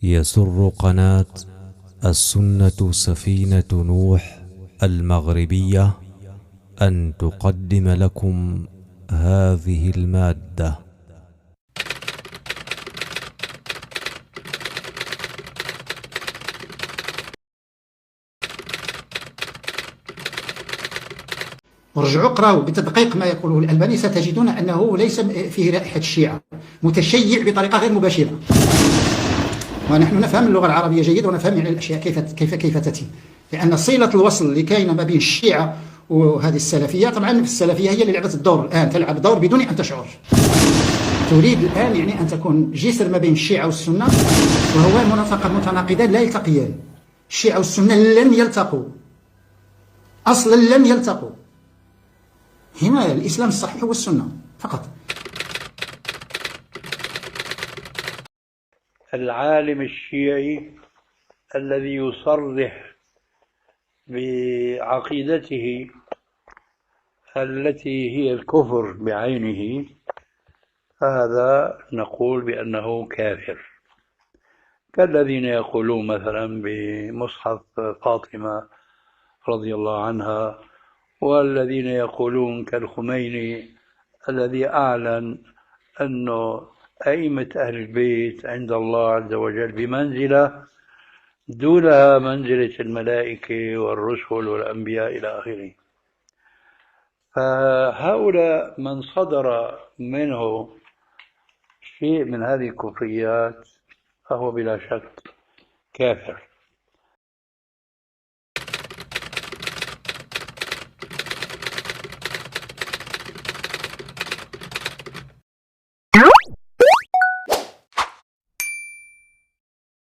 يسر قناة السنة سفينة نوح المغربية أن تقدم لكم هذه المادة. ورجعوا اقراوا بتدقيق ما يقوله الألباني، ستجدون أنه ليس فيه رائحة الشيعة، متشيع بطريقة غير مباشرة. ونحن نفهم اللغة العربية جيد ونفهم يعني الأشياء كيف تتم، لأن صلة الوصل اللي كاينه ما بين الشيعة وهذه السلفية، طبعا السلفية هي اللي لعبت الدور الآن، تلعب دور بدون أن تشعر. تريد الآن يعني أن تكون جسر ما بين الشيعة والسنة، وهو متناقضان لا يلتقيان. الشيعة والسنة لن يلتقوا، أصلا لن يلتقوا. هنا الإسلام الصحيح والسنة فقط. العالم الشيعي الذي يصرح بعقيدته التي هي الكفر بعينه، هذا نقول بأنه كافر، كالذين يقولون مثلا بمصحف فاطمة رضي الله عنها، والذين يقولون كالخميني الذي أعلن أنه أئمة أهل البيت عند الله عز وجل بمنزلة دونها منزلة الملائكة والرسل والأنبياء إلى آخره. فهؤلاء من صدر منه شيء من هذه الكفريات فهو بلا شك كافر.